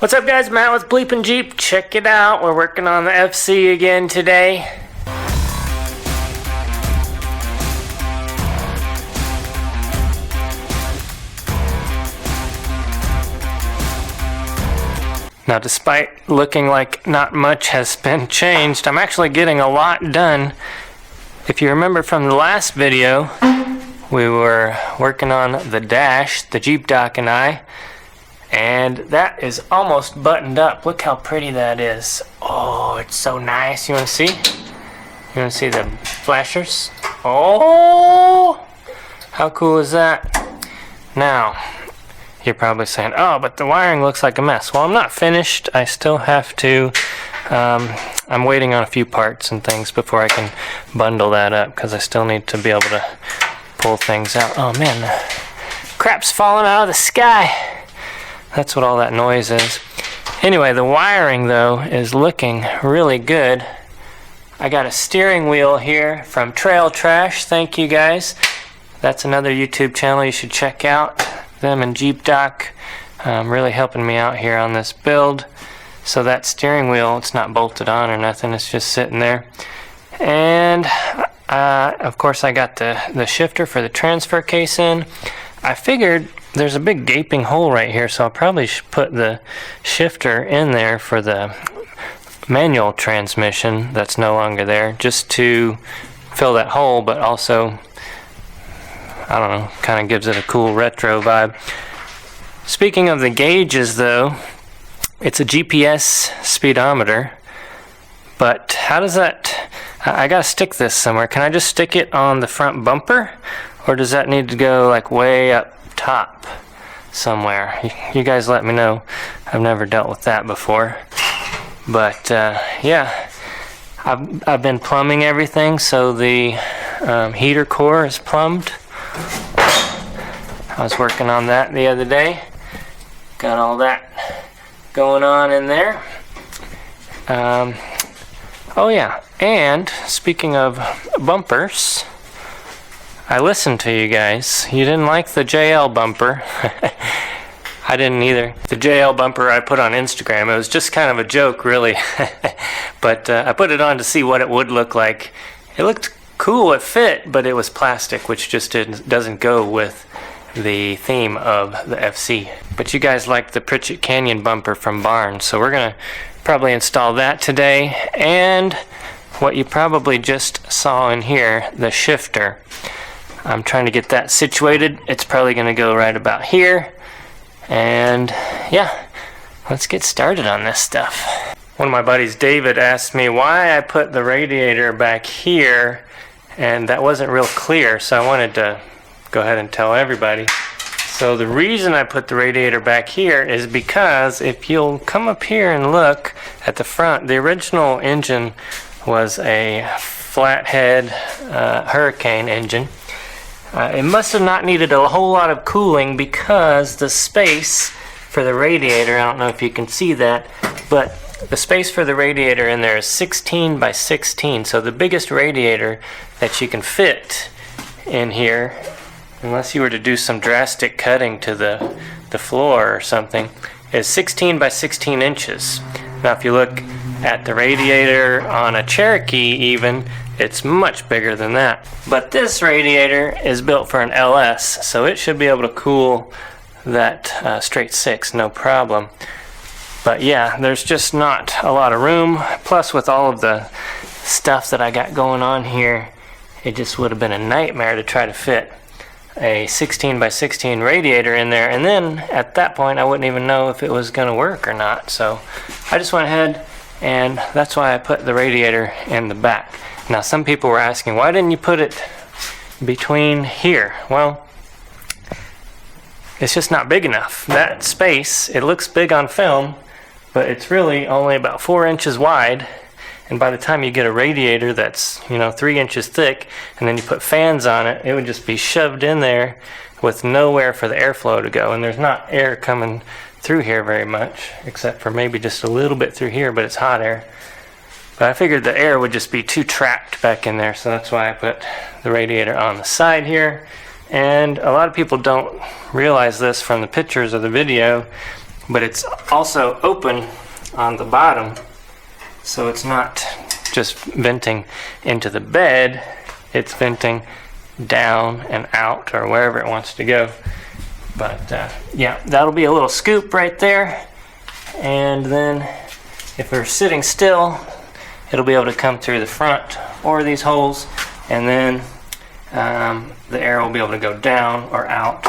What's up guys, Matt with BleepinJeep. Check it out, we're working on the FC again today. Now despite looking like not much has been changed, I'm actually getting a lot done. If you remember from the last video, we were working on the dash, the Jeep dock and I. And that is almost buttoned up. Look how pretty that is. Oh, it's so nice. You want to see? You want to see the flashers? Oh, how cool is that? Now, you're probably saying, oh, but the wiring looks like a mess. Well, I'm not finished. I still have to, I'm waiting on a few parts and things before I can bundle that up because I still need to be able to pull things out. Oh man, crap's falling out of the sky. That's what all that noise is. Anyway, the wiring though is looking really good. I got a steering wheel here from Trail Trash. Thank you guys. That's another YouTube channel you should check out. Them and Jeep Dock really helping me out here on this build. So that steering wheel, it's not bolted on or nothing. It's just sitting there. And of course I got the shifter for the transfer case in. I figured there's a big gaping hole right here, so I'll probably put the shifter in there for the manual transmission that's no longer there, just to fill that hole, but also, I don't know, kind of gives it a cool retro vibe. Speaking of the gauges though, it's a GPS speedometer, but how does that, I gotta stick this somewhere. Can I just stick it on the front bumper? Or does that need to go like way up top somewhere? You guys let me know. I've never dealt with that before. But yeah, I've been plumbing everything, so the heater core is plumbed. I was working on that the other day. Got all that going on in there. Oh yeah, and speaking of bumpers, I listened to you guys. You didn't like the JL bumper. I didn't either. The JL bumper I put on Instagram, it was just kind of a joke really. But I put it on to see what it would look like. It looked cool, it fit, but it was plastic, which just doesn't go with the theme of the FC. But you guys liked the Pritchett Canyon bumper from Barnes, so we're gonna probably install that today. And what you probably just saw in here, the shifter. I'm trying to get that situated. It's probably going to go right about here. And yeah, let's get started on this stuff. One of my buddies, David, asked me why I put the radiator back here, and that wasn't real clear, so I wanted to go ahead and tell everybody. So the reason I put the radiator back here is because if you'll come up here and look at the front, the original engine was a flathead Hurricane engine. It must have not needed a whole lot of cooling because the space for the radiator, I don't know if you can see that, but the space for the radiator in there is 16 by 16. So the biggest radiator that you can fit in here, unless you were to do some drastic cutting to the floor or something, is 16 by 16 inches. Now if you look at the radiator on a Cherokee even, it's much bigger than that. But this radiator is built for an LS, so it should be able to cool that straight 6, no problem. But yeah, there's just not a lot of room. Plus with all of the stuff that I got going on here, it just would have been a nightmare to try to fit a 16 by 16 radiator in there. And then at that point, I wouldn't even know if it was gonna work or not. So I just went ahead, and that's why I put the radiator in the back. Now some people were asking, why didn't you put it between here? Well, it's just not big enough. That space, it looks big on film, but it's really only about 4 inches wide. And by the time you get a radiator that's, 3 inches thick, and then you put fans on it, it would just be shoved in there with nowhere for the airflow to go. And there's not air coming through here very much, except for maybe just a little bit through here, but it's hot air. But I figured the air would just be too trapped back in there, so that's why I put the radiator on the side here. And a lot of people don't realize this from the pictures of the video, but it's also open on the bottom, so it's not just venting into the bed, it's venting down and out or wherever it wants to go. But yeah, that'll be a little scoop right there, and then if we're sitting still, it'll be able to come through the front or these holes, and then the air will be able to go down or out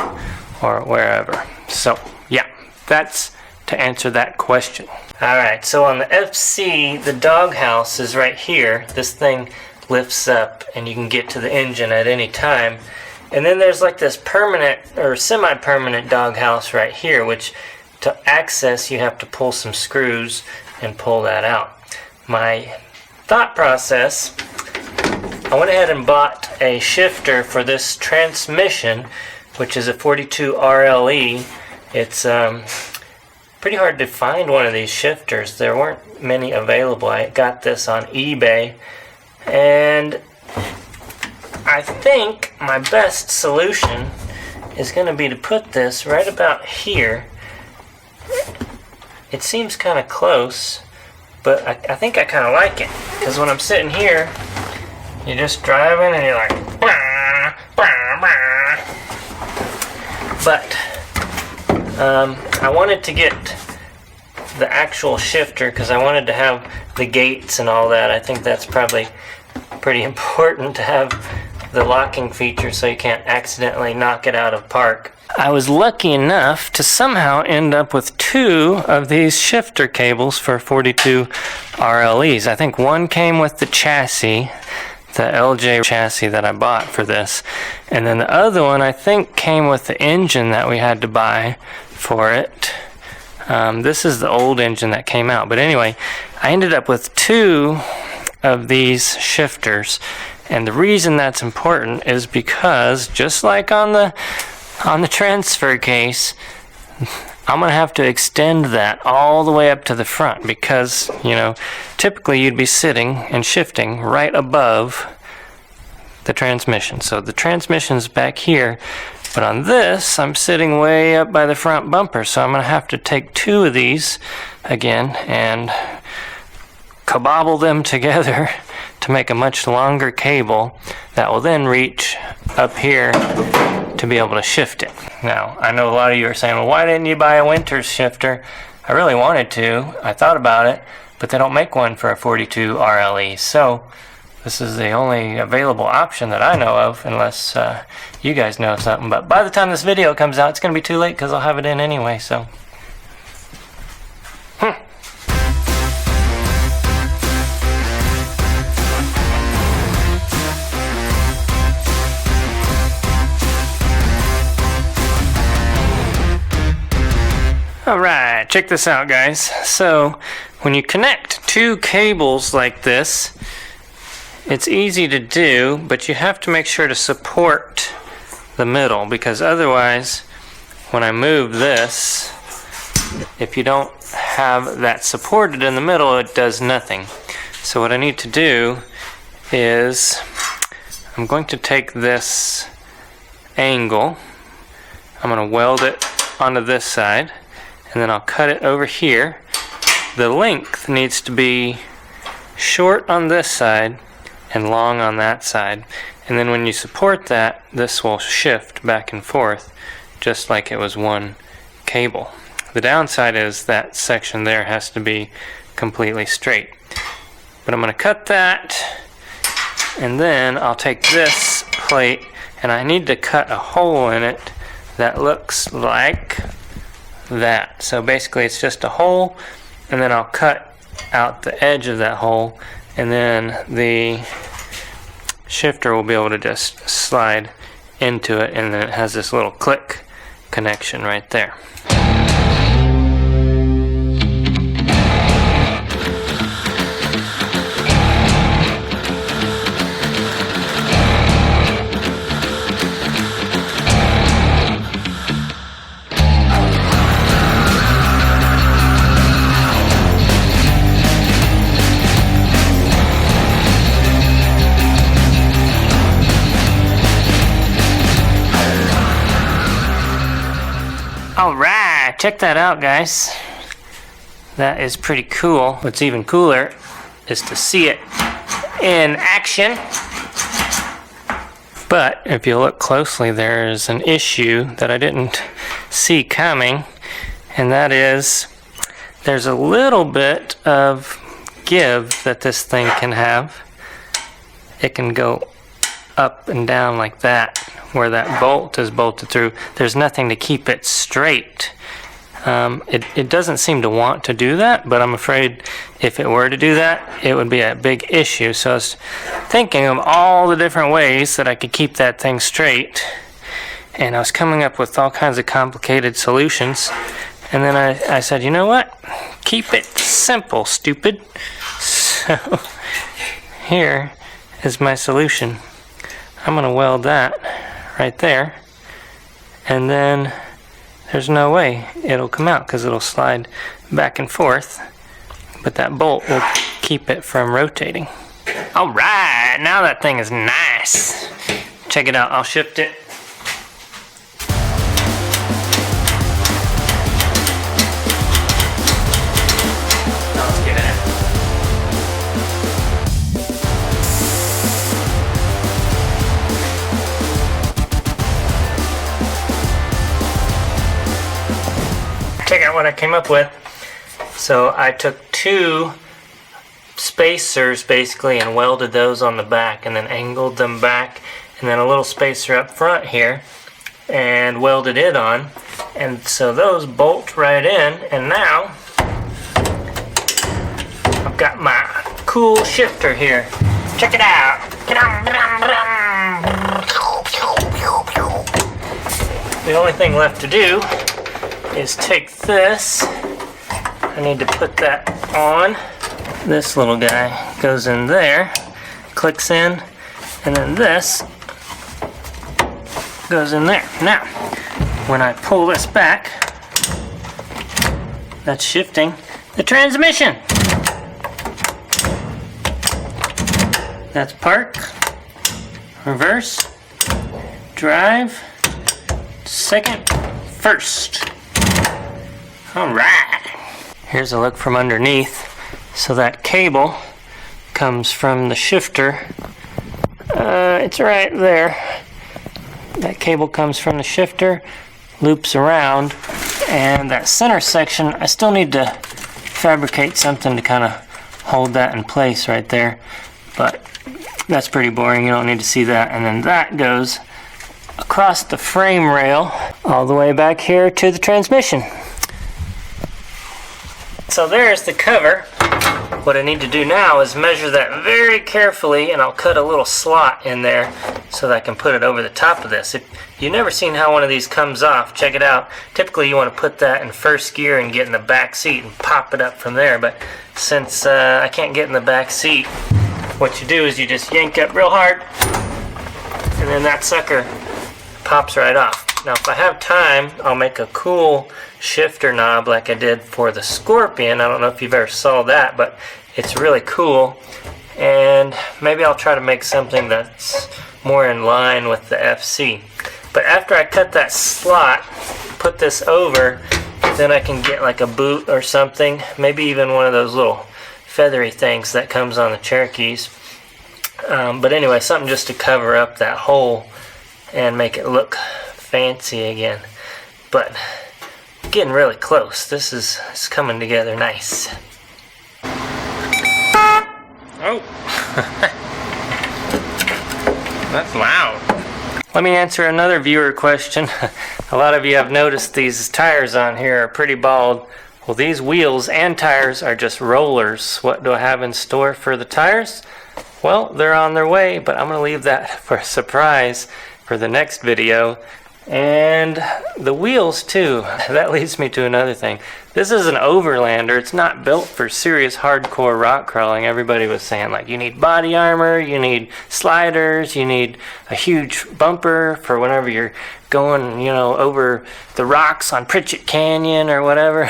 or wherever. So yeah, that's to answer that question. Alright, so on the FC, the doghouse is right here. This thing lifts up and you can get to the engine at any time. And then there's like this permanent or semi-permanent doghouse right here, which to access you have to pull some screws and pull that out. My thought process, I went ahead and bought a shifter for this transmission, which is a 42 RLE. It's pretty hard to find one of these shifters. There weren't many available. I got this on eBay, and I think my best solution is going to be to put this right about here. It seems kind of close, but I think I kind of like it, because when I'm sitting here, you're just driving and you're like, bah, bah, bah. But I wanted to get the actual shifter because I wanted to have the gates and all that. I think that's probably pretty important to have the locking feature so you can't accidentally knock it out of park. I was lucky enough to somehow end up with 2 of these shifter cables for 42 RLEs. I think one came with the chassis, the LJ chassis that I bought for this, and then the other one I think came with the engine that we had to buy for it. This is the old engine that came out, but anyway, I ended up with 2 of these shifters, and the reason that's important is because just like on the transfer case, I'm gonna have to extend that all the way up to the front, because you know, typically you'd be sitting and shifting right above the transmission. So the transmission's back here, but on this I'm sitting way up by the front bumper, so I'm gonna have to take 2 of these again and kabobble them together to make a much longer cable that will then reach up here to be able to shift it. Now, I know a lot of you are saying, well, why didn't you buy a winter shifter? I really wanted to. I thought about it, but they don't make one for a 42 RLE. So this is the only available option that I know of, unless you guys know something. But by the time this video comes out, it's going to be too late because I'll have it in anyway. So. Alright, check this out, guys. So when you connect 2 cables like this, it's easy to do, but you have to make sure to support the middle, because otherwise when I move this, if you don't have that supported in the middle, it does nothing. So what I need to do is I'm going to take this angle, I'm going to weld it onto this side, and then I'll cut it over here. The length needs to be short on this side and long on that side. And then when you support that, this will shift back and forth just like it was one cable. The downside is that section there has to be completely straight. But I'm going to cut that, and then I'll take this plate and I need to cut a hole in it that looks like that. So basically it's just a hole, and then I'll cut out the edge of that hole, and then the shifter will be able to just slide into it, and then it has this little click connection right there. Alright, check that out, guys. That is pretty cool. What's even cooler is to see it in action. But if you look closely, there's an issue that I didn't see coming, and that is there's a little bit of give that this thing can have. It can go up and down like that, where that bolt is bolted through. There's nothing to keep it straight. It doesn't seem to want to do that, but I'm afraid if it were to do that, it would be a big issue. So I was thinking of all the different ways that I could keep that thing straight, and I was coming up with all kinds of complicated solutions. And then I said, you know what? Keep it simple, stupid. So here is my solution. I'm going to weld that right there, and then there's no way it'll come out because it'll slide back and forth, but that bolt will keep it from rotating. Alright, now that thing is nice. Check it out, I'll shift it. Now let's get in it. Check out what I came up with. So I took 2 spacers basically and welded those on the back, and then angled them back, and then a little spacer up front here and welded it on, and so those bolt right in. And now I've got my cool shifter here. Check it out. The only thing left to do is take this. I need to put that on. This little guy goes in there, clicks in, and then this goes in there. Now, when I pull this back, that's shifting the transmission. That's park, reverse, drive, second, first. Alright, here's a look from underneath. So that cable comes from the shifter. It's right there. That cable comes from the shifter, loops around, and that center section, I still need to fabricate something to kind of hold that in place right there. But that's pretty boring, you don't need to see that. And then that goes across the frame rail all the way back here to the transmission. So there's the cover. What I need to do now is measure that very carefully, and I'll cut a little slot in there so that I can put it over the top of this. If you've never seen how one of these comes off, check it out. Typically you want to put that in first gear and get in the back seat and pop it up from there, but since I can't get in the back seat, what you do is you just yank up real hard, and then that sucker pops right off. Now if I have time, I'll make a cool shifter knob like I did for the Scorpion. I don't know if you've ever saw that, but it's really cool. And maybe I'll try to make something that's more in line with the FC. But after I cut that slot, put this over, then I can get like a boot or something. Maybe even one of those little feathery things that comes on the Cherokees. But anyway, something just to cover up that hole and make it look fancy again. But getting really close. This is coming together nice. Oh, that's loud. Let me answer another viewer question. A lot of you have noticed these tires on here are pretty bald. Well, these wheels and tires are just rollers. What do I have in store for the tires? Well, they're on their way, but I'm going to leave that for a surprise for the next video. And the wheels too. That leads me to another thing. This is an overlander. It's not built for serious hardcore rock crawling. Everybody was saying like you need body armor, you need sliders, you need a huge bumper for whenever you're going, you know, over the rocks on Pritchett Canyon or whatever.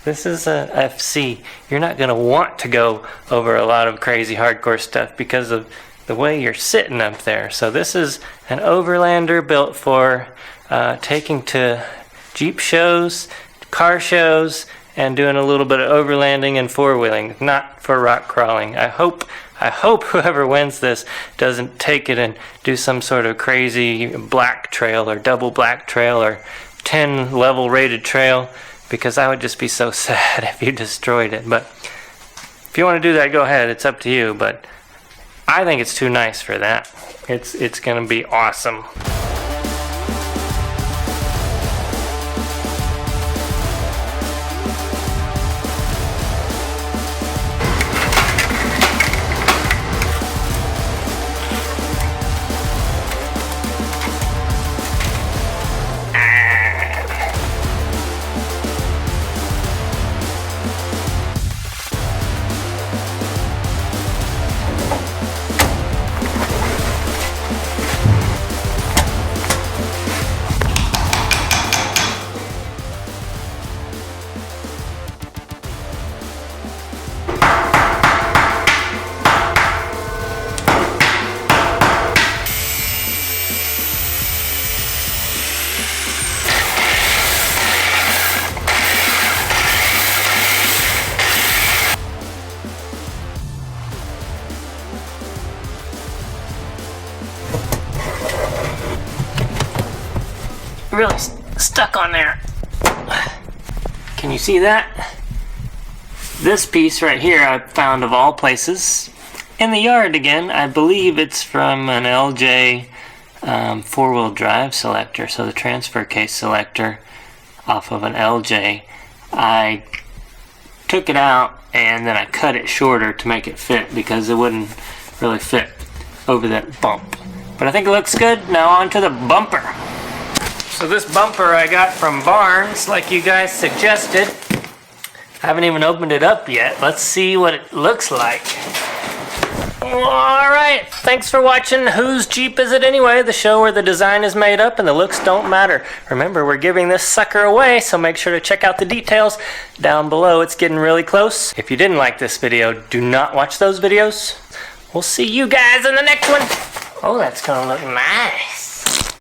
This is a FC. You're not going to want to go over a lot of crazy hardcore stuff because of the way you're sitting up there. So this is an overlander built for taking to Jeep shows car shows and doing a little bit of overlanding and four-wheeling, not for rock crawling. I hope whoever wins this doesn't take it and do some sort of crazy black trail or double black trail or 10 level rated trail, because I would just be so sad if you destroyed it. But if you want to do that, go ahead, it's up to you, but I think it's too nice for that. It's gonna be awesome. Really stuck on there. Can you see that? This piece right here I found of all places in the yard again. I believe it's from an LJ four-wheel drive selector, so the transfer case selector off of an LJ. I took it out and then I cut it shorter to make it fit because it wouldn't really fit over that bump. But I think it looks good. Now on to the bumper. So this bumper I got from Barnes, like you guys suggested. I haven't even opened it up yet. Let's see what it looks like. Alright, thanks for watching Whose Jeep Is It Anyway? The show where the design is made up and the looks don't matter. Remember, we're giving this sucker away, so make sure to check out the details down below. It's getting really close. If you didn't like this video, do not watch those videos. We'll see you guys in the next one. Oh, that's gonna look nice.